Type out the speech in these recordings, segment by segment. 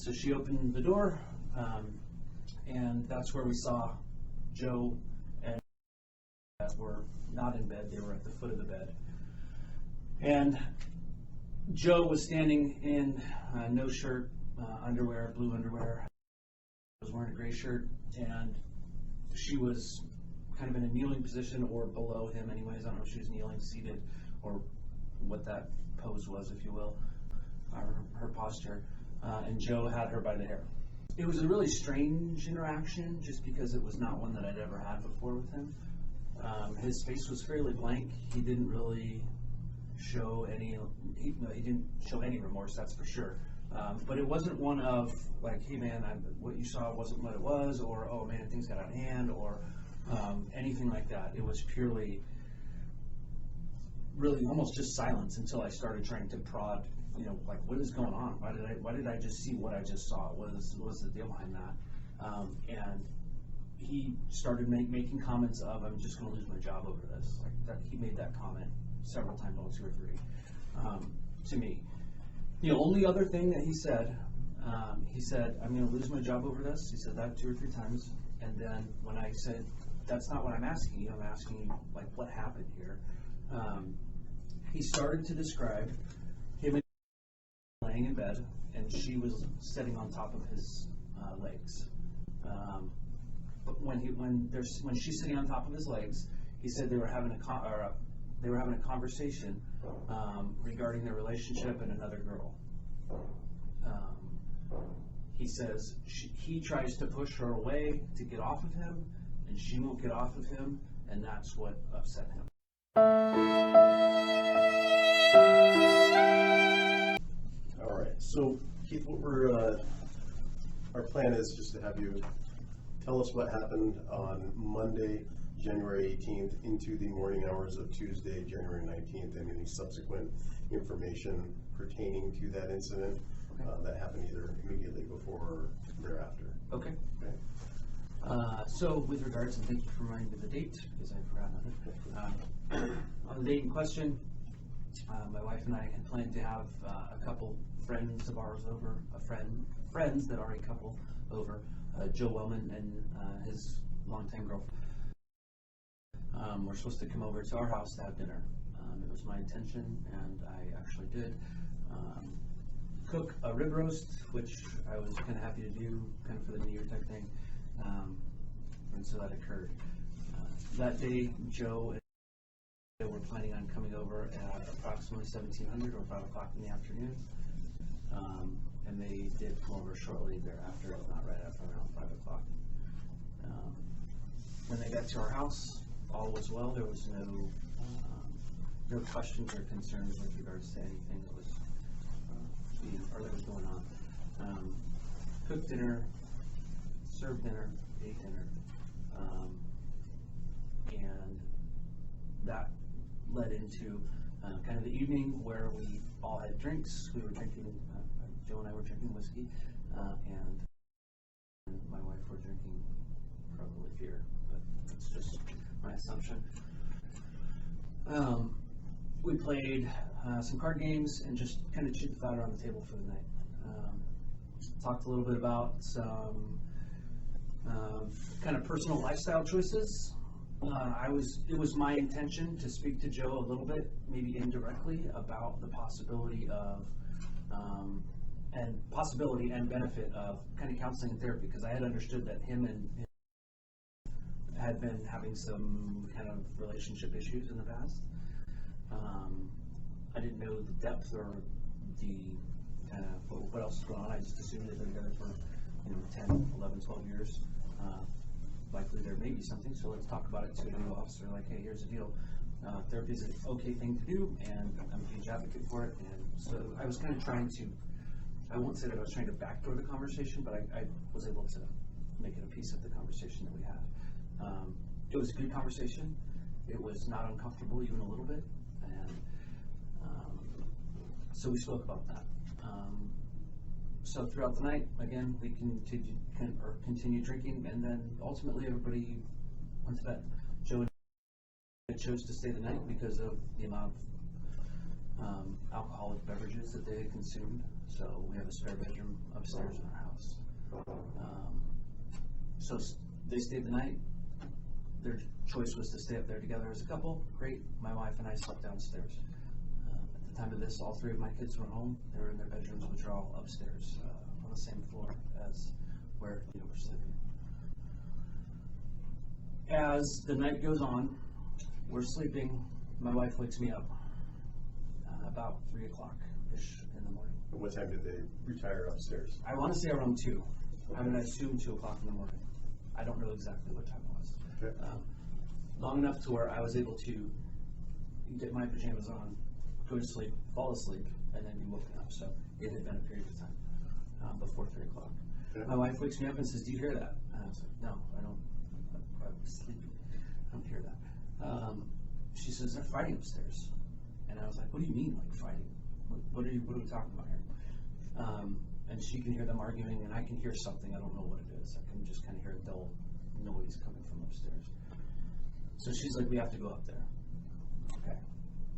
So she opened the door, and that's where we saw Joe and were not in bed. They were at the foot of the bed. And Joe was standing in no shirt, underwear, blue underwear. Was wearing a gray shirt, and she was kind of in a kneeling position or below him anyways. I don't know if she was kneeling, seated, or what that pose was, if you will, her posture. And Joe had her by the hair. It was a really strange interaction just because it was not one that I'd ever had before with him. His face was fairly blank. He didn't really show any, he didn't show any remorse, that's for sure. But it wasn't one of like, hey man, what you saw wasn't what it was, or oh man, things got out of hand, or anything like that. It was purely, really almost just silence until I started trying to prod, like what is going on? Why did I just see what I just saw? What was the deal behind that? And he started making comments of, I'm just going to lose my job over this. Like that, he made that comment several times, only 2 or 3, to me. The only other thing that he said, I'm going to lose my job over this. He said that 2 or 3 times. And then when I said, that's not what I'm asking you, I'm asking you, like, what happened here? He started to describe him laying in bed, and she was sitting on top of his legs. But when she's sitting on top of his legs, he said they were having a conversation regarding their relationship and another girl. He says he tries to push her away to get off of him, and she won't get off of him, and that's what upset him. All right. So Keith, what our plan is just to have you tell us what happened on Monday, January 18th into the morning hours of Tuesday, January 19th, and any subsequent information pertaining to that incident that happened either immediately before or thereafter. Okay. So with regards, and thank you for reminding me of the date, because I forgot it. On the date in question, my wife and I had planned to have a couple friends of ours over, friends that are a couple over, Joe Wellman and his longtime girlfriend. We're supposed to come over to our house to have dinner. It was my intention, and I actually did cook a rib roast, which I was kind of happy to do, kind of for the New Year type thing, and so that occurred. That day, Joe and I were planning on coming over at approximately 1700 or 5 o'clock in the afternoon, and they did come over shortly thereafter, if not right after, around 5 o'clock. When they got to our house, all was well. There was no questions or concerns with regards to anything that was that was going on. Cooked dinner, served dinner, ate dinner, and that led into kind of the evening where we all had drinks. We were drinking, Joe and I were drinking whiskey, and my wife were drinking probably beer, but that's just my assumption. We played some card games and just kind of chewed the fat around the table for the night. Talked a little bit about some kind of personal lifestyle choices. It was my intention to speak to Joe a little bit, maybe indirectly, about the possibility and benefit of kind of counseling and therapy, because I had understood that him had been having some kind of relationship issues in the past. I didn't know the depth or the kind of what else was going on. I just assumed they'd been together for 10, 11, 12 years. Likely there may be something, so let's talk about it to a new officer. Like, hey, here's the deal. Therapy is an okay thing to do, and I'm a huge advocate for it. And so I was kind of trying to, I won't say that I was trying to backdoor the conversation, but I was able to make it a piece of the conversation that we had. It was a good conversation. It was not uncomfortable even a little bit, and so we spoke about that. So throughout the night, again, we continued drinking, and then ultimately everybody went to bed. Joe chose to stay the night because of the amount of alcoholic beverages that they had consumed. So we have a spare bedroom upstairs in our house. So they stayed the night. Their choice was to stay up there together as a couple. Great. My wife and I slept downstairs. At the time of this, all 3 of my kids were home. They were in their bedrooms, which are all upstairs on the same floor as where we were sleeping. As the night goes on, we're sleeping. My wife wakes me up about 3 o'clock-ish in the morning. What time did they retire upstairs? I want to say around 2. I'm going to assume 2 o'clock in the morning. I don't know exactly what time it was. Okay. Long enough to where I was able to get my pajamas on, go to sleep, fall asleep, and then be woken up. So it had been a period of time before 3 o'clock. Okay. My wife wakes me up and says, "Do you hear that?" And I was like, "No, I don't. I was sleeping. I don't hear that." She says, "They're fighting upstairs." And I was like, "What do you mean, like fighting? What are we talking about here?" And she can hear them arguing, and I can hear something. I don't know what it is. I can just kind of hear a dull noise coming from upstairs. So she's like, "We have to go up there." Okay.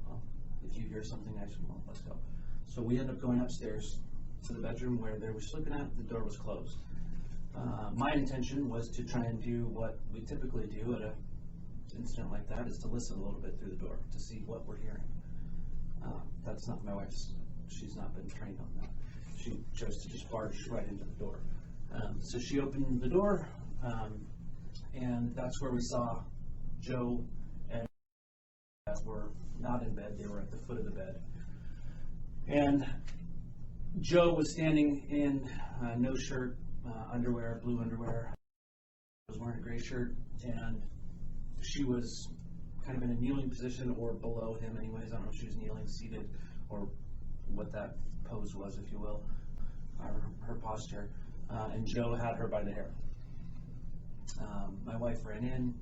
Well, if you hear something, well, let's go. So we end up going upstairs to the bedroom where they were sleeping at. The door was closed. My intention was to try and do what we typically do at an incident like that, is to listen a little bit through the door to see what we're hearing. That's not my wife's. She's not been trained on that. She chose to just barge right into the door. So she opened the door, and that's where we saw Joe and were not in bed. They were at the foot of the bed. And Joe was standing in no shirt, underwear, blue underwear. Was wearing a gray shirt, and she was kind of in a kneeling position, or below him anyways. I don't know if she was kneeling, seated, or what that pose was, if you will, her posture. And Joe had her by the hair. My wife ran in,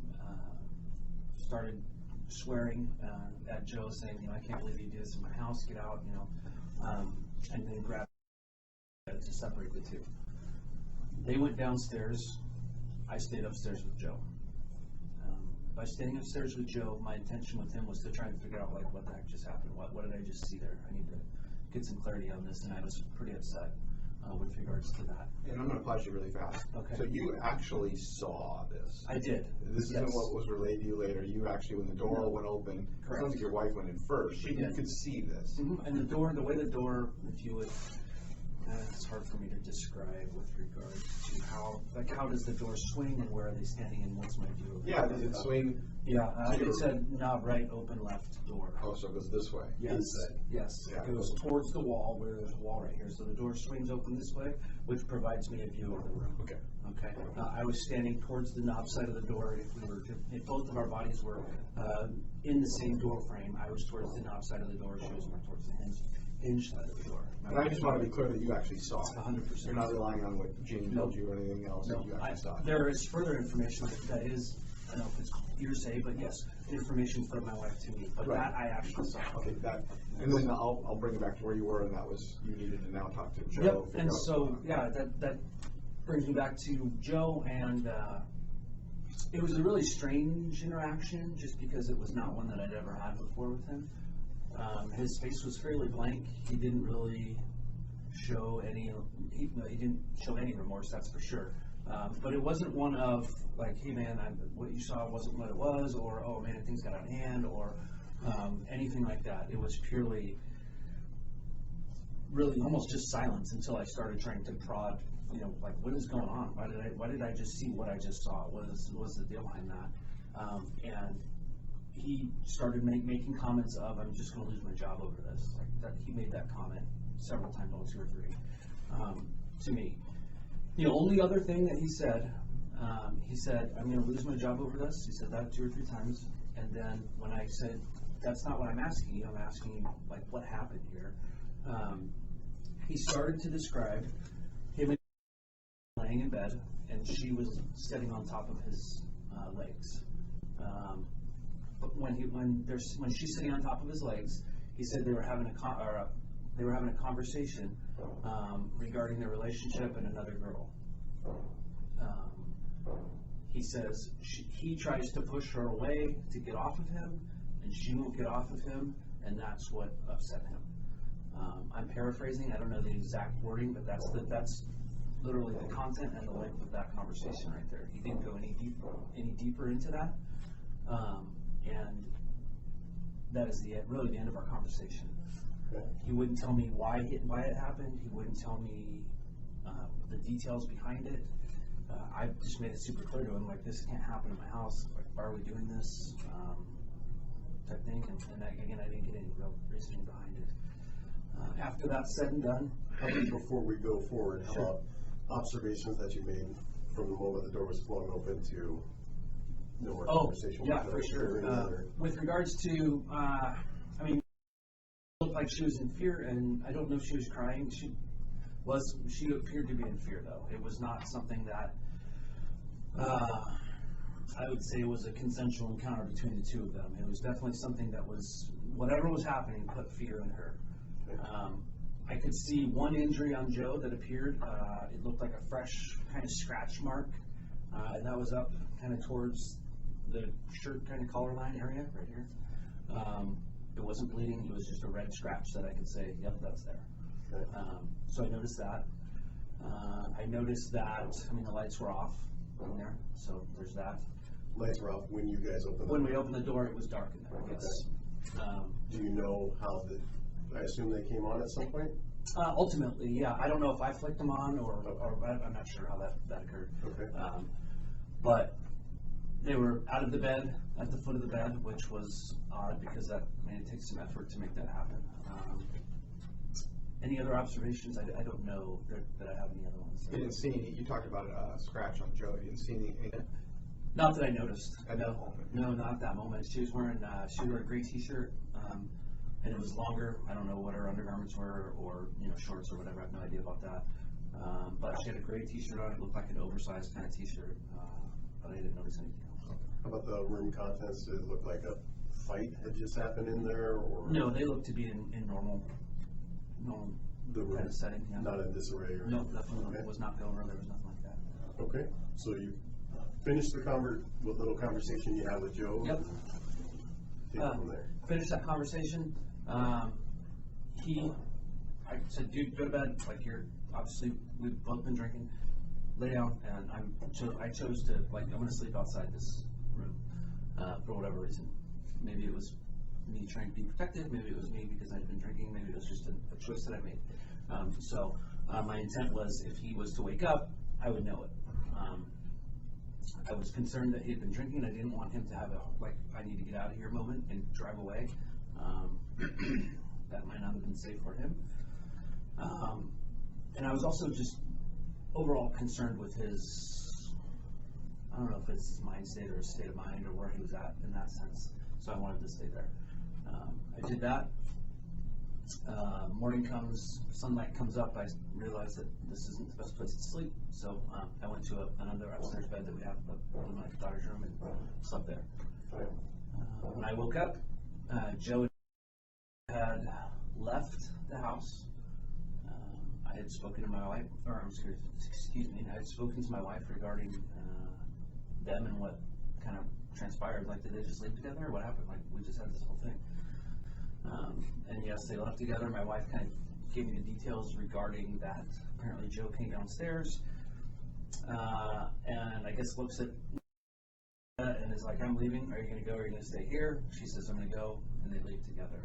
started swearing at Joe, saying, "I can't believe you did this in my house, get out," and then grabbed to separate the two. They went downstairs. I stayed upstairs with Joe. By staying upstairs with Joe, my intention with him was to try and figure out, like, what the heck just happened? What did I just see there? I need to get some clarity on this, and I was pretty upset with regards to that. And I'm going to pause you really fast. Okay. So you actually saw this. I did. This Yes. isn't what was relayed to you later. You actually, when the door went open, Correct. it sounds like your wife went in first. She but did. You could see this. Mm-hmm. And the way the door, if you would, it's hard for me to describe with regards to how does the door swing, and where are they standing, and what's my view of it? Yeah, does it swing? Yeah, it said knob right, open left door. Oh, so it goes this way. Yes, Inside. yes. Yeah. It goes towards the wall, where there's a wall right here. So the door swings open this way, which provides me a view of the room. Okay. Okay. I was standing towards the knob side of the door. If both of our bodies were in the same door frame, I was towards the knob side of the door. She was more towards the hinge side of the door. And I just want to be clear that you actually saw it. 100%. You're not relying on what Jane told you or anything else. No, That you actually saw it. there is further information that is, I don't know if it's hearsay, but yes, information from my wife to me. But Right. that I actually saw. Okay, and then I'll bring it back to where you were, and that was you needed to now talk to Joe. Yep, figure and out- so, yeah, that brings me back to Joe, and it was a really strange interaction, just because it was not one that I'd ever had before with him. His face was fairly blank. He didn't really show any, he didn't show any remorse, that's for sure. But it wasn't one of, like, "Hey man, what you saw wasn't what it was," or "Oh man, things got out of hand," or anything like that. It was purely, really almost just silence until I started trying to prod, like, what is going on? Why did I just see what I just saw? What was the deal behind that? And he started making comments of, "I'm just going to lose my job over this." Like that, he made that comment several times, 2 or 3, to me. The only other thing that he said, "I'm going to lose my job over this." He said that 2 or 3 times. And then when I said, "That's not what I'm asking you, I'm asking you, like, what happened here?" He started to describe him laying in bed, and she was sitting on top of his legs. But when she's sitting on top of his legs, he said they were having a conversation regarding their relationship and another girl. He says he tries to push her away to get off of him, and she won't get off of him. and that's what upset him. I'm paraphrasing, I don't know the exact wording, but that's literally the content and the length of that conversation right there. He didn't go any deeper into that, and that is really the end of our conversation. Okay. He wouldn't tell me why it happened. He wouldn't tell me the details behind it. I just made it super clear to him, like, this can't happen in my house. Like, why are we doing this? Type thing. And again, I didn't get any real reasoning behind it. After that's said and done, Before we go forward, how Sure. about observations that you made from the moment the door was flung open to no more conversation? Yeah, with for her sure. or other? With regards to, I mean, it looked like she was in fear, and I don't know if she was crying. She appeared to be in fear, though. It was not something that, I would say was a consensual encounter between the two of them. It was definitely something that was, whatever was happening, put fear in her. I could see one injury on Joe that appeared. It looked like a fresh kind of scratch mark, and that was up kind of towards the shirt kind of collar line area right here. It wasn't bleeding. It was just a red scratch that I could say, yep, that's there. Okay. So I noticed that. I noticed that, I mean, the lights were off in there, so there's that. Lights were off when you guys opened When the we opened the door, it was dark in there, yes. Do you know how I assume they came on at some point? Ultimately, yeah. I don't know if I flicked them on or I'm not sure how that occurred. Okay. But they were out of the bed, at the foot of the bed, which was odd because it takes some effort to make that happen. Any other observations? I don't know that I have any other ones. You didn't see any, you talked about a scratch on Joe, you didn't see any, Not that I noticed. At that moment? No, not at that moment. She was wearing a gray t-shirt, and it was longer. I don't know what her undergarments were, or shorts or whatever. I have no idea about that. But she had a gray t-shirt on. It looked like an oversized kind of t-shirt, but I didn't notice anything else. How about the room contents? Did it look like a fight had just happened in there, or No, they looked to be in normal the room kind of setting. Yeah. not in disarray? Or No, nothing Okay. was knocked over. There was nothing like that. Okay, so you finished the little conversation you had with Joe. Yep. Take it from there. Finished that conversation. I said, dude, go to bed. Like, obviously, we've both been drinking. Lay down, and I chose to, like, I'm going to sleep outside this room for whatever reason. Maybe it was me trying to be protective. Maybe it was me because I'd been drinking. Maybe it was just a choice that I made. So my intent was, if he was to wake up, I would know it. I was concerned that he had been drinking. I didn't want him to have I need to get out of here moment and drive away. That might not have been safe for him. And I was also just overall concerned with his, I don't know if it's his mind state or his state of mind or where he was at in that sense. So I wanted to stay there. I did that. Morning comes, sunlight comes up. I realized that this isn't the best place to sleep. So I went to another upstairs bed that we have in my daughter's room and slept there. When I woke up, Joe had left the house. I had spoken to my wife, I had spoken to my wife regarding them and what kind of transpired. Like, did they just leave together, or what happened? Like, we just had this whole thing. And yes, they left together. My wife kind of gave me the details regarding that. Apparently, Joe came downstairs, and I guess looks at and is like, I'm leaving. Are you going to go? Or are you going to stay here? She says, I'm going to go, and they leave together.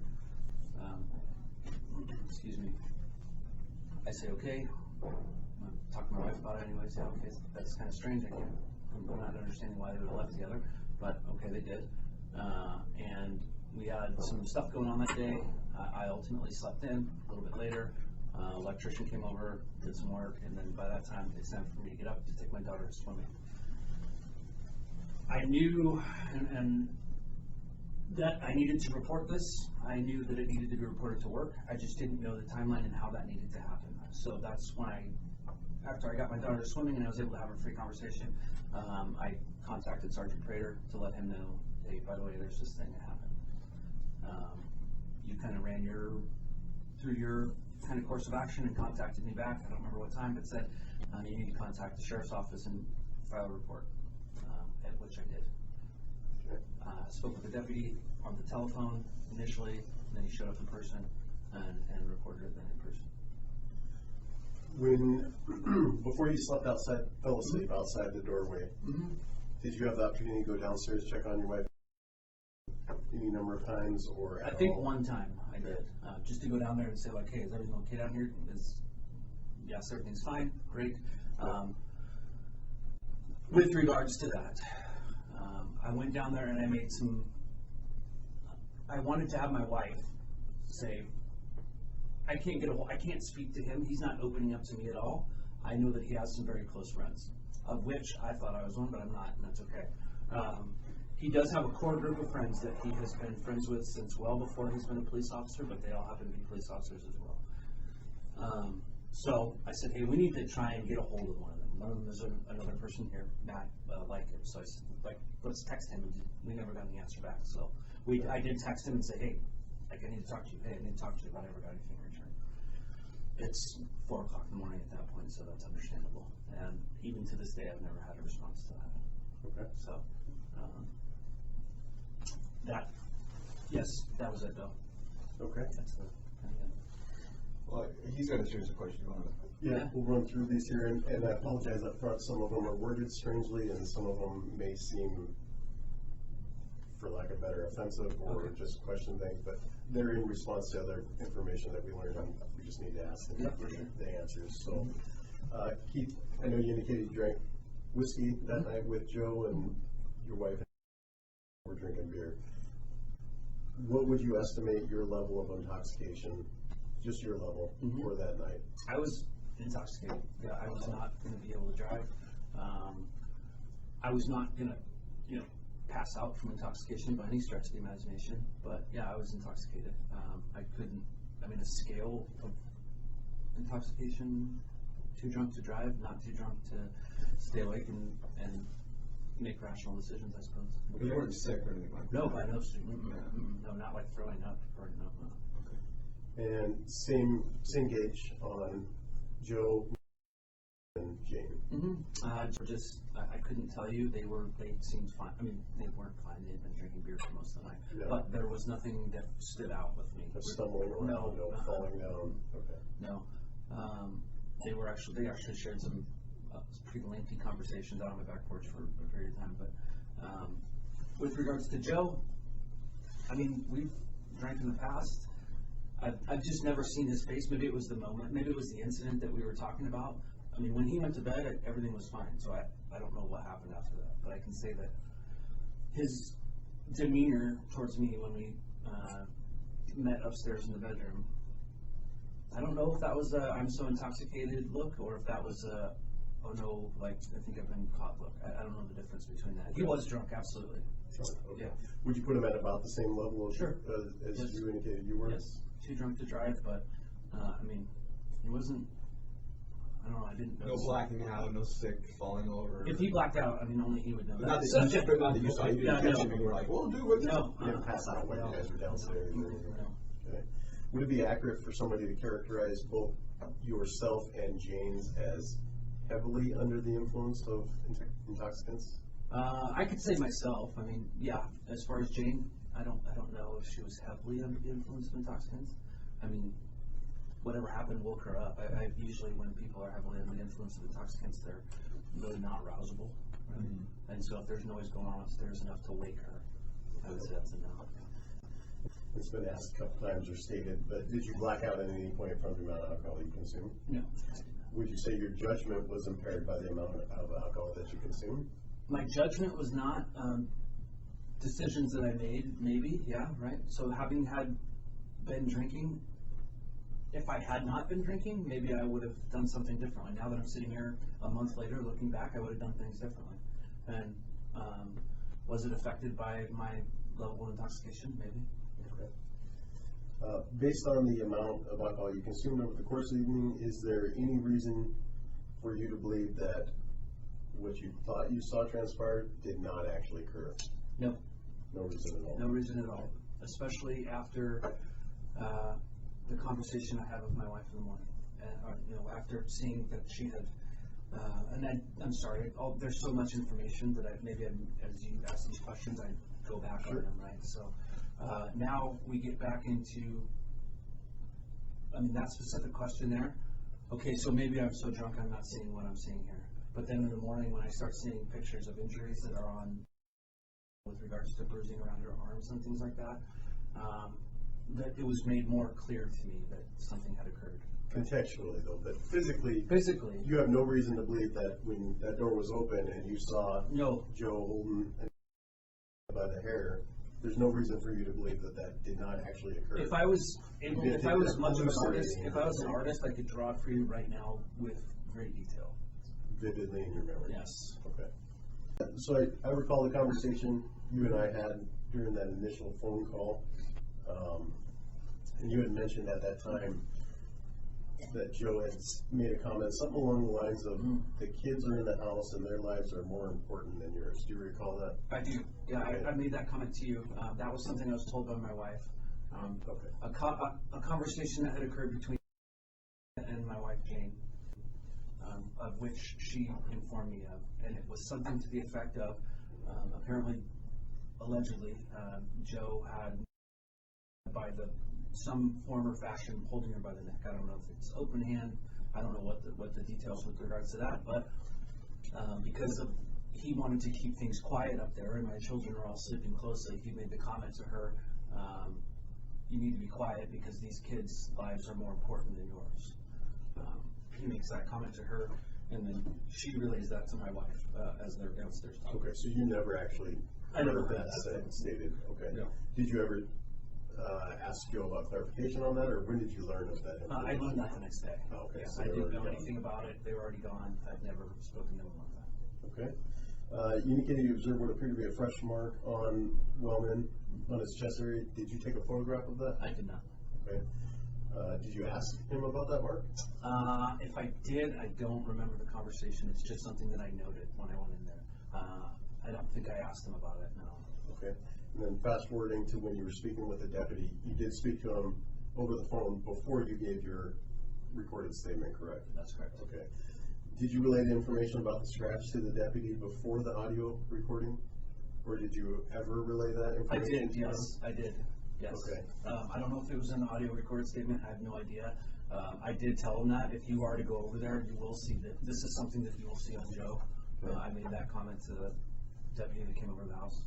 Excuse me. I say, okay. I'm talking to my wife about it anyway. Say, okay, that's kind of strange. I'm not understanding why they would have left together, but okay, they did. And we had some stuff going on that day. I ultimately slept in a little bit later. Electrician came over, did some work, and then by that time it's time for me to get up to take my daughter swimming. I knew and that I needed to report this. I knew that it needed to be reported to work. I just didn't know the timeline and how that needed to happen. So that's when after I got my daughter swimming and I was able to have a free conversation, I contacted Sergeant Prater to let him know, hey, by the way, there's this thing that happened. You kind of ran through your kind of course of action and contacted me back. I don't remember what time, but said you need to contact the sheriff's office and file a report, at which I did. Spoke with the deputy on the telephone initially, then he showed up in person and recorded it then in person. When, before you fell asleep outside the doorway, did you have the opportunity to go downstairs, check on your wife any number of times, or I think one time I did, just to go down there and say like, hey, is everything okay down here? Yes, everything's fine, great. With regards to that, I went down there and I wanted to have my wife say, I can't speak to him, he's not opening up to me at all. I know that he has some very close friends, of which I thought I was one, but I'm not, and that's okay. He does have a core group of friends that he has been friends with since well before he's been a police officer, but they all happen to be police officers as well. So I said, hey, we need to try and get a hold of one of them. One of them is another person here, Matt, like him. So I said, let's text him. We never got any answer back. So I did text him and say, hey, I need to talk to you. Hey, I need to talk to you, but I never got anything in return. It's 4 o'clock in the morning at that point, so that's understandable. And even to this day, I've never had a response to that. Okay. So, yes, that was it though. Okay. That's the kind of end. Well, he's got a series of questions. Yeah, we'll run through these here, and I apologize up front. Some of them are worded strangely, and some of them may seem, for lack of better, offensive or just question things, but they're in response to other information that we learned, and we just need to ask them the answers. So, Keith, I know you indicated you drank whiskey that night with Joe, and your wife were drinking beer. What would you estimate your level of intoxication, just your level, for that night? I was intoxicated. Yeah, I was not going to be able to drive. I was not going to, pass out from intoxication by any stretch of the imagination. But yeah, I was intoxicated. I couldn't. A scale of intoxication: too drunk to drive, not too drunk to stay awake and make rational decisions, I suppose. But you weren't sick or anything like that? No, by no stretch. No, not like throwing up or no. And same gauge on Joe and Jane. I couldn't tell you. They seemed fine. They weren't fine. They had been drinking beer for most of the night. Yeah. But there was nothing that stood out with me. No stumbling around, no falling down. Okay. No. They actually shared some pretty lengthy conversations out on my back porch for a period of time. But with regards to Joe, we've drank in the past. I've just never seen his face. Maybe it was the moment. Maybe it was the incident that we were talking about. When he went to bed, everything was fine. So I don't know what happened after that. But I can say that his demeanor towards me when we met upstairs in the bedroom, I don't know if that was a I'm so intoxicated look or if that was a oh no, I think I've been caught look. I don't know the difference between that. He was drunk, absolutely. Okay. Yeah. Would you put him at about the same level as Yes. you indicated you were? Yes. Too drunk to drive, but he wasn't. I don't know. I didn't know. No blacking out, no sick, falling over. If he blacked out, only he would know. Not that. that you saw. You didn't catch him and you were like, well, dude, what No. You didn't pass out when you guys were downstairs. No. Okay. Would it be accurate for somebody to characterize both yourself and Jane's as heavily under the influence of intoxicants? I could say myself. Yeah. As far as Jane, I don't know if she was heavily under the influence of intoxicants. Whatever happened woke her up. I usually, when people are heavily under the influence of intoxicants, they're really not rousable. Right? And so if there's noise going on upstairs enough to wake her, I would say that's a no. It's been asked a couple times or stated, but did you black out at any point from the amount of alcohol you consumed? No. Would you say your judgment was impaired by the amount of alcohol that you consumed? My judgment was not decisions that I made, maybe, yeah, right? So having been drinking, if I had not been drinking, maybe I would have done something differently. Now that I'm sitting here a month later looking back, I would have done things differently. And was it affected by my level of intoxication? Maybe. Okay. Based on the amount of alcohol you consumed over the course of the evening, is there any reason for you to believe that what you thought you saw transpire did not actually occur? No. No reason at all? No reason at all. Especially after the conversation I had with my wife in the morning. After seeing that she had, I'm sorry, there's so much information that as you ask these questions, I go back on them, right? So Now we get back into, that specific question there. Okay, so maybe I'm so drunk I'm not seeing what I'm seeing here. But then in the morning when I start seeing pictures of injuries that are on, with regards to bruising around her arms and things like that, that it was made more clear to me that something had occurred. Contextually though, but physically, you have no reason to believe that when that door was open and you saw Joe holding by the hair, there's no reason for you to believe that that did not actually occur. If I was much of an artist, if I was an artist, I could draw it for you right now with great detail. Vividly in your memory. Yes. Okay. So I recall the conversation you and I had during that initial phone call, and you had mentioned at that time that Joe had made a comment, something along the lines of the kids are in the house and their lives are more important than yours. Do you recall that? I do. Yeah, I made that comment to you. That was something I was told by my wife. A conversation that had occurred between and my wife Jane, of which she informed me of, and it was something to the effect of, allegedly, Joe had some form or fashion holding her by the neck. I don't know if it's open hand. I don't know what the details with regards to that, but because he wanted to keep things quiet up there, and my children are all sleeping closely, he made the comment to her, you need to be quiet because these kids' lives are more important than yours. He makes that comment to her, and then she relays that to my wife as they're downstairs talking. Okay, so you never actually heard that stated. Okay. No. Did you ever ask Joe about clarification on that, or when did you learn of that? I learned that the next day. Oh, okay. Yeah, So I didn't know gone. anything about it. They were already gone. I've never spoken to them about that. Okay. You indicated you observed what appeared to be a fresh mark on Wellman on his chest area. Did you take a photograph of that? I did not. Okay. Did you ask him about that mark? If I did, I don't remember the conversation. It's just something that I noted when I went in there. I don't think I asked him about it, no. Okay. And then fast forwarding to when you were speaking with the deputy, you did speak to him over the phone before you gave your recorded statement, correct? That's correct. Okay. Did you relay the information about the scratch to the deputy before the audio recording? Or did you ever relay that I information? did, yes. I did. Yes. Okay. I don't know if it was an audio recorded statement. I have no idea. I did tell him that if you are to go over there, you will see that this is something that you will see on Joe. I made that comment to the deputy that came over to the house.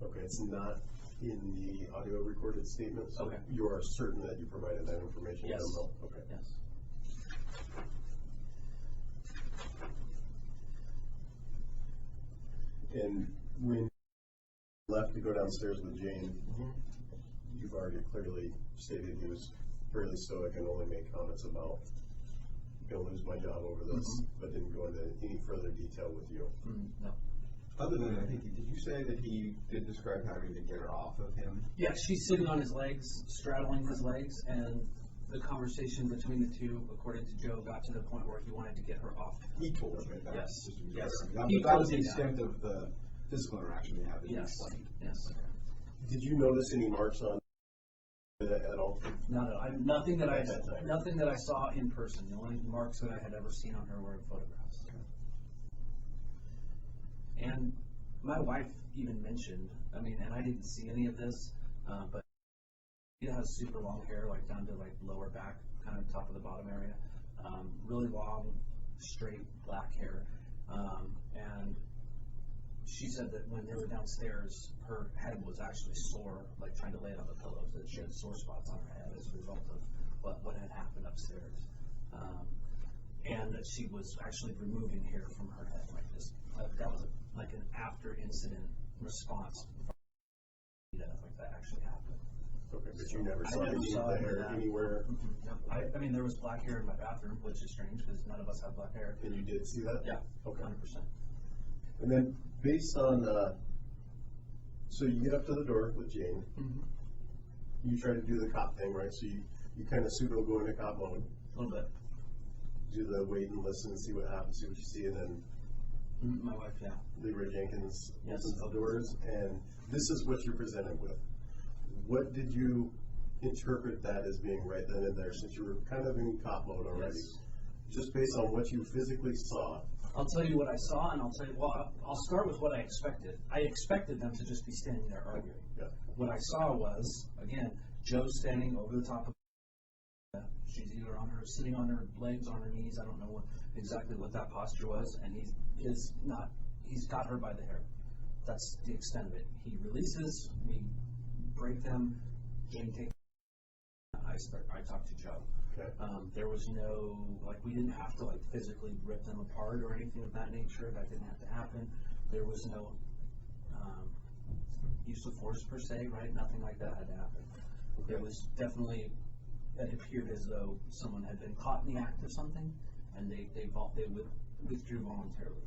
Okay, it's not in the audio recorded statement, so Okay. you are certain that you provided that information? Yes. To them? Okay. Yes. And when you left to go downstairs with Jane, you've already clearly stated he was fairly stoic and only made comments about going to lose my job over this, but didn't go into any further detail with you. No. Other than, I think, did you say that he did describe having to get her off of him? Yeah, she's sitting on his legs, straddling his legs, and the conversation between the two, according to Joe, got to the point where he wanted to get her off. He told me that. Yes. Just to be Yes. clear. He That was told the me that. extent of the physical interaction they had. that you Yes. explained. Yes. Did you notice any marks on it at all? Nothing that At that time. nothing that I saw in person. The only marks that I had ever seen on her were in photographs. And my wife even mentioned, and I didn't see any of this, but she has super long hair, like down to like lower back, kind of top of the bottom area. Really long, straight black hair. And she said that when they were downstairs, her head was actually sore, like trying to lay it on the pillows, that she had sore spots on her head as a result of what had happened upstairs. And that she was actually removing hair from her head like this. That was like an after incident response from like that actually happened. Okay, but you never I saw never any saw of the any of hair that. anywhere, Yep. There was black hair in my bathroom, which is strange because none of us have black hair. and you did see that? Yeah, Okay. 100%. And then based on, so you get up to the door with Jane, you try to do the cop thing, right? So you kind of pseudo go into cop mode, A little bit. do the wait and listen and see what happens, see what you see, and then My wife, yeah. Leroy Jenkins Yes. opens the doors, and this is what you're presented with. What did you interpret that as being right then and there, since you were kind of in cop mode already? Yes. Just based on what you physically saw, I'll tell you what I saw, and I'll start with what I expected. I expected them to just be standing there arguing. Yeah. What I saw was, again, Joe standing over the top of she's either sitting on her legs, on her knees, I don't know exactly what that posture was, and he's got her by the hair. That's the extent of it. He releases, we break them, Jane takes, I talked to Joe. Okay. There was no, we didn't have to physically rip them apart or anything of that nature. That didn't have to happen. There was no use of force per se, right? Nothing like that had to happen. Okay. It was definitely, it appeared as though someone had been caught in the act of something, and they withdrew voluntarily.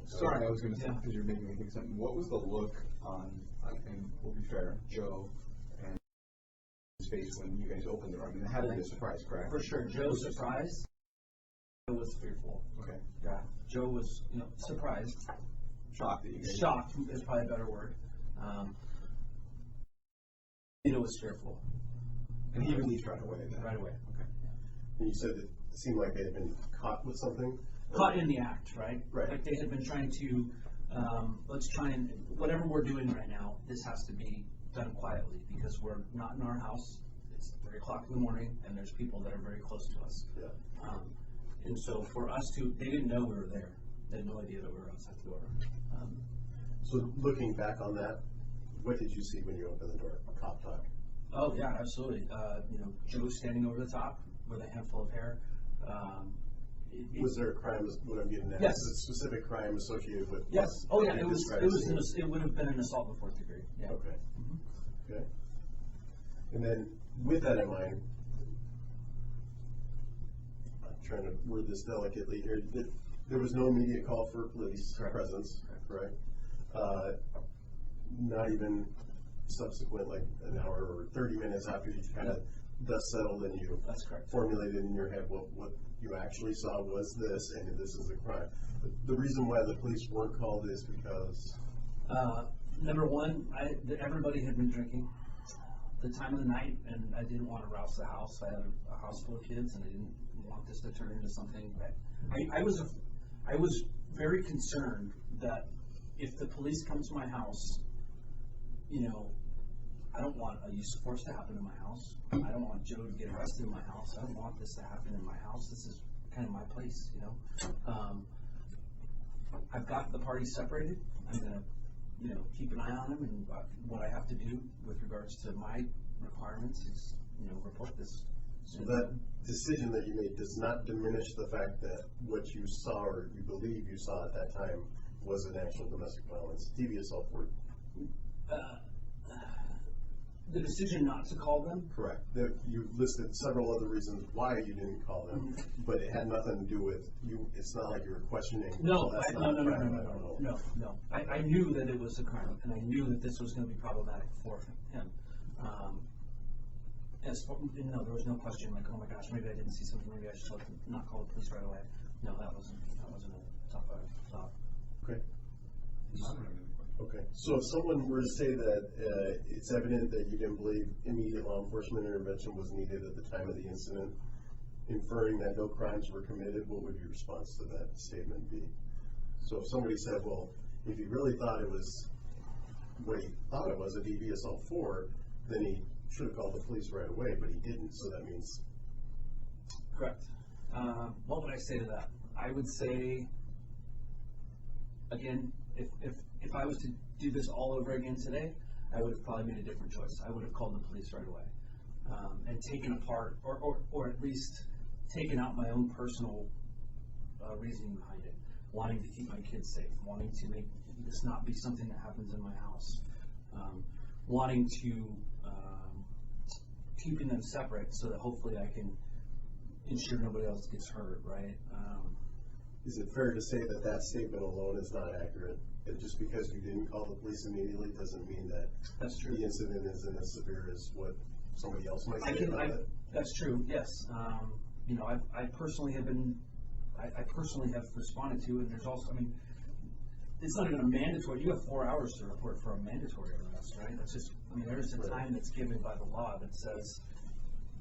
Sorry, I was going to say, Yeah. because you're making me think something. What was the look on, and we'll be fair, Joe and his face when you guys opened the door? I mean, it had to be a surprise, correct? For sure. Joe's surprised. Joe was fearful. Okay. Yeah. Joe was, surprised. Shocked that you guys. Shocked is probably a better word. Was fearful. And he released right away then? Right away. Okay. And you said it seemed like they had been caught with something? Caught in the act, right? Right. Like they had been trying to, let's try and, whatever we're doing right now, this has to be done quietly because we're not in our house. It's 3 o'clock in the morning and there's people that are very close to us. Yeah. And so for us to, they didn't know we were there. They had no idea that we were outside the door. So looking back on that, what did you see when you opened the door? Cop talk? Oh yeah, absolutely. Joe standing over the top with a handful of hair. Was there a crime, what I'm getting at? Yes. Was it a specific crime associated with? Yes. Oh yeah, what it you was. described It was. seeing? It would have been an assault in the 4th degree. Yeah. Okay. Mm-hmm. Okay. And then with that in mind, I'm trying to word this delicately here. There was no immediate call for police presence, correct? Not even subsequent, like an hour or 30 minutes after you kind of dust settled and you That's correct. formulated in your head what you actually saw was this, and this is a crime. But the reason why the police weren't called is because Number one, everybody had been drinking. The time of the night, and I didn't want to rouse the house. I had a house full of kids, and I didn't want this to turn into something. I was very concerned that if the police come to my house, I don't want a use of force to happen in my house. I don't want Joe to get arrested in my house. I don't want this to happen in my house. This is kind of my place, I've got the parties separated. I'm going to, keep an eye on them, and what I have to do with regards to my requirements is, report this. So that decision that you made does not diminish the fact that what you saw or you believe you saw at that time was an actual domestic violence, TV assault for The decision not to call them. correct. You listed several other reasons why you didn't call them, but it had nothing to do with you. It's not like you were questioning. No, that's no. not a crime, I don't know. No. I knew that it was a crime, and I knew that this was going to be problematic for him. There was no question like, oh my gosh, maybe I didn't see something. Maybe I should not call the police right away. No, that wasn't a top thought. Okay. Okay. So if someone were to say that it's evident that you didn't believe immediate law enforcement intervention was needed at the time of the incident, inferring that no crimes were committed, what would your response to that statement be? So if somebody said, well, if he really thought it was what he thought it was, a DV assault 4, then he should have called the police right away, but he didn't, so that means... Correct. What would I say to that? I would say, again, if I was to do this all over again today, I would have probably made a different choice. I would have called the police right away and taken apart, or at least taken out my own personal reasoning behind it, wanting to keep my kids safe, wanting to make this not be something that happens in my house, wanting to keeping them separate so that hopefully I can ensure nobody else gets hurt, right? Is it fair to say that that statement alone is not accurate? That just because you didn't call the police immediately doesn't mean that That's true. the incident isn't as severe as what somebody else might say about it? That's true, yes. I personally have responded to it, and there's also, it's not even a mandatory, you have 4 hours to report for a mandatory arrest, right? That's just, there's a time that's given by the law that says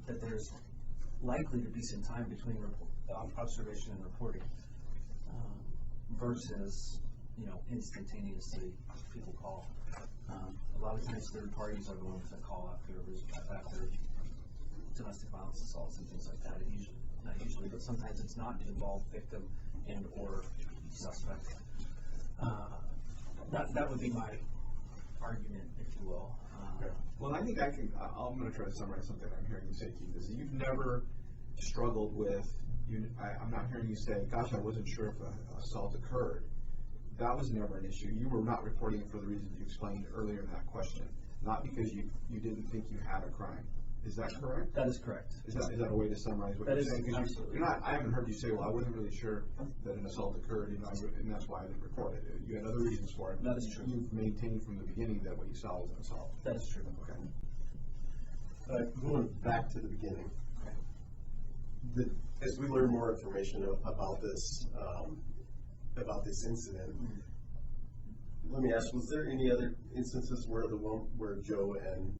that there's likely to be some time between observation and reporting. versus, instantaneously people call. A lot of times third parties are the ones that call after domestic violence assaults and things like that. Not usually, but sometimes it's not the involved victim and or suspect. That would be my argument, if you will. Well, I think I'm going to try to summarize something I'm hearing you say, Keith, is that you've never struggled with, I'm not hearing you say, gosh, I wasn't sure if an assault occurred. That was never an issue. You were not reporting it for the reasons you explained earlier in that question, not because you didn't think you had a crime. Is that correct? That is correct. Is that a way to summarize what you're saying? Absolutely. I haven't heard you say, well, I wasn't really sure that an assault occurred, and that's why I didn't report it. You had other reasons for it. That is true. You've maintained from the beginning that what you saw was an assault. That is true. Okay. Going back to the beginning, as we learn more information about this incident, let me ask: was there any other instances where Joe and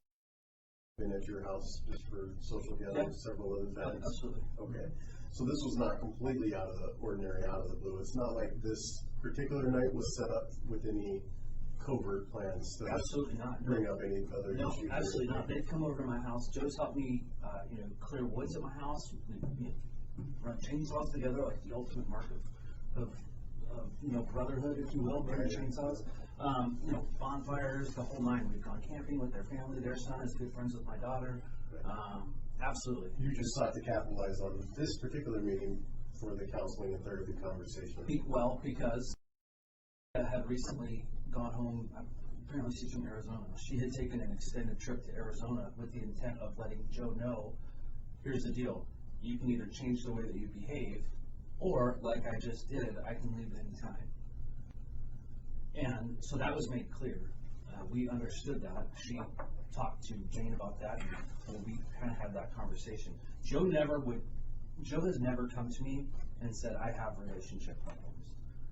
been at your house just for social gatherings, several other times? Absolutely. Okay. So this was not completely out of the ordinary, out of the blue. It's not like this particular night was set up with any covert plans to Absolutely not. bring up any other No, issues. absolutely not. They've come over to my house. Joe's helped me, clear woods at my house. We run chainsaws together, like the ultimate mark of brotherhood, if you will, burning chainsaws. Bonfires, the whole nine. We've gone camping with their family. Their son is good friends with my daughter. Absolutely. You just sought to capitalize on this particular meeting for the counseling and therapy conversation. Because I had recently gone home. Apparently she's from Arizona. She had taken an extended trip to Arizona with the intent of letting Joe know, here's the deal. You can either change the way that you behave, or, like I just did, I can leave at any time. And so that was made clear. We understood that. She talked to Jane about that, and we kind of had that conversation. Joe has never come to me and said, I have relationship problems.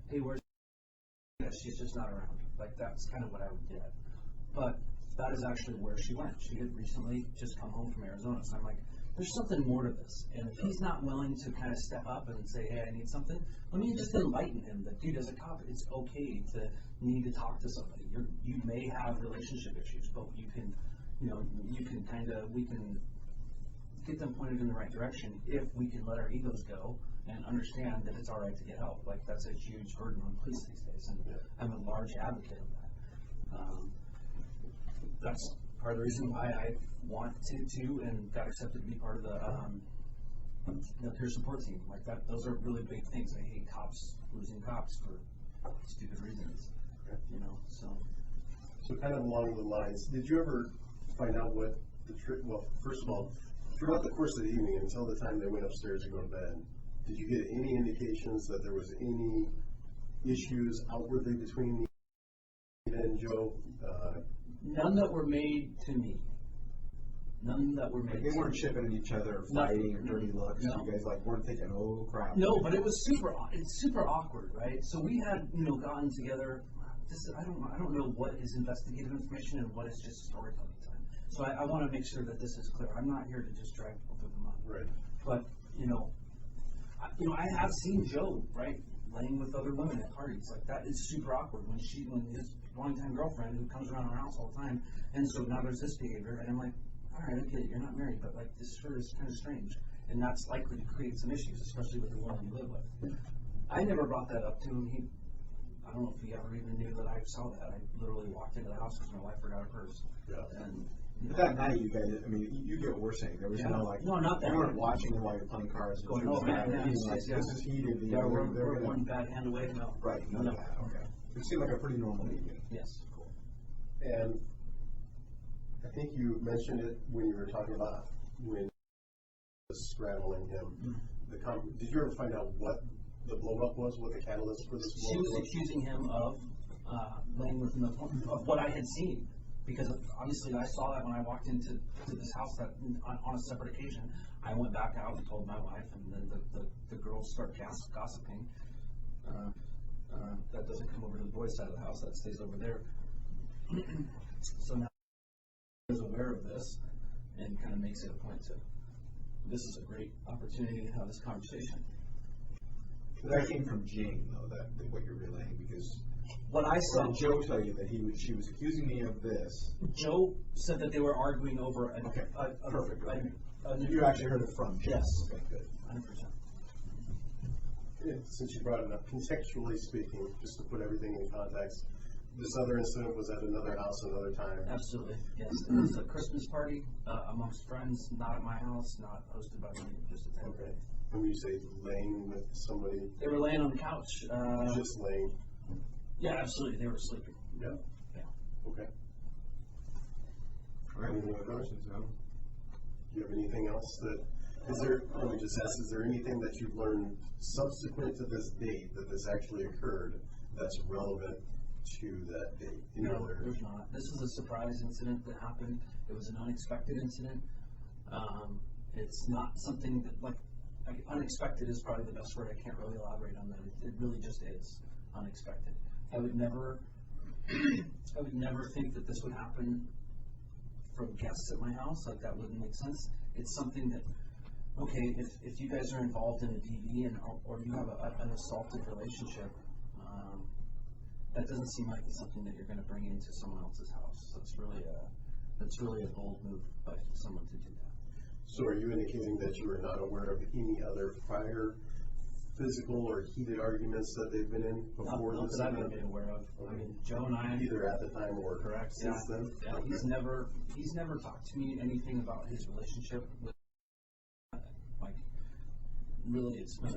Hey, where's she's just not around. Like, that's kind of what I would get. But that is actually where she went. She had recently just come home from Arizona. So I'm like, there's something more to this. And if he's not willing to kind of step up and say, hey, I need something, let me just enlighten him that, dude, as a cop, it's okay to need to talk to somebody. You may have relationship issues, but we can get them pointed in the right direction if we can let our egos go and understand that it's all right to get help. Like, that's a huge burden on police these days, and I'm a large advocate of that. That's part of the reason why I wanted to and got accepted to be part of the peer support team. Like that, those are really big things. I hate losing cops for stupid reasons. So kind of along the lines, did you ever find out what well, first of all, throughout the course of the evening until the time they went upstairs to go to bed, did you get any indications that there was any issues outwardly between Nina and Joe? None that were made to me. None that were made. They weren't chipping at each other, fighting, or dirty looks. No. You guys weren't thinking, oh crap. No, but it's super awkward, right? So we had gotten together. I don't know what is investigative information and what is just storytelling time. So I want to make sure that this is clear. I'm not here to just drag both of them up. Right. But I have seen Joe, right, laying with other women at parties. Like, that is super awkward when his longtime girlfriend, who comes around our house all the time, and so now there's this behavior, and I'm like, all right, I get it, you're not married, but like, this sure is kind of strange, and that's likely to create some issues, especially with the woman you live with. I never brought that up to him. I don't know if he ever even knew that I saw that. I literally walked into the house because my wife forgot her purse. Yeah. And But that night, you guys, you get what we're saying. There was no not that. You weren't watching them while you're playing cards. Going, oh man, This is heated. Yeah, we're one bad hand away. No. Right. None of that. Okay. It seemed like a pretty normal evening. Yes. Cool. And I think you mentioned it when you were talking about when you was straddling him. Mm-hmm. Did you ever find out what the blow up was, what the catalyst for this blow She up was accusing him of laying with him, of what I had seen. Because obviously I saw that when I walked into this house that on a separate occasion. I went back out and told my wife, and then the girls start gossiping. That doesn't come over to the boys' side of the house, that stays over there. So now is aware of this and kind of makes it a point to, this is a great opportunity to have this conversation. That came from Jane, though, that what you're relaying, because What I or saw, did Joe tell you that she was accusing me of this? Joe said that they were arguing over a. Okay, perfect. You You actually heard it from Jane. Yes. Okay, good. 100%. Since you brought it up, contextually speaking, just to put everything in context, this other incident was at another house another time. Absolutely, yes. It was a Christmas party amongst friends, not at my house, not hosted by me, just at the Okay. When you say laying with somebody, They were laying on the couch. just laying. Yeah, absolutely. They were sleeping. Yeah. Yeah. Okay. All right, Any any other other questions? No? Do you have anything else that, let me just ask, is there anything that you've learned subsequent to this date that this actually occurred that's relevant to that date? No, there's not. This is a surprise incident that happened. It was an unexpected incident. It's not something that, unexpected is probably the best word. I can't really elaborate on that. It really just is unexpected. I would never think that this would happen from guests at my house. Like, that wouldn't make sense. It's something that, okay, if you guys are involved in a DV or you have an assaultive relationship, that doesn't seem like it's something that you're going to bring into someone else's house. That's really a bold move by someone to do that. So are you indicating that you are not aware of any other prior physical or heated arguments that they've been in before Not this that I've event? been aware of. I mean, Joe and I. Either at the time or Correct. since then? Yeah, Okay. he's never talked to me anything about his relationship with. Really, it's been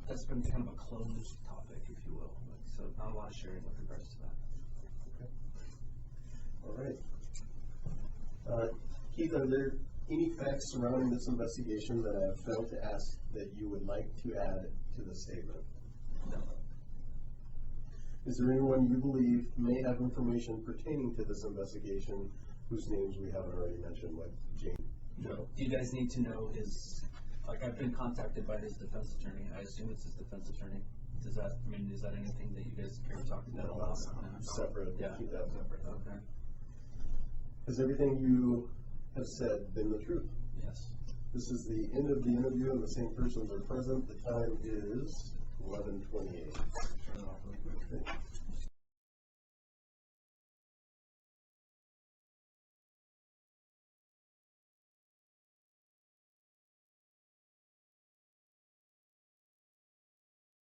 that's been kind of a closed topic, if you will. So not a lot of sharing with regards to that. Okay. All right. Keith, are there any facts surrounding this investigation that I have failed to ask that you would like to add to the statement? No. Is there anyone you believe may have information pertaining to this investigation whose names we haven't already mentioned, like Jane? No. Do you guys need to know I've been contacted by his defense attorney. I assume it's his defense attorney. Is that anything that you guys care to talk about? No, that's separate. Yeah. Keep that separate. Okay. Has everything you have said been the truth? Yes. This is the end of the interview, and the same persons are present. The time is 11:28. Turn it off really quick. Okay.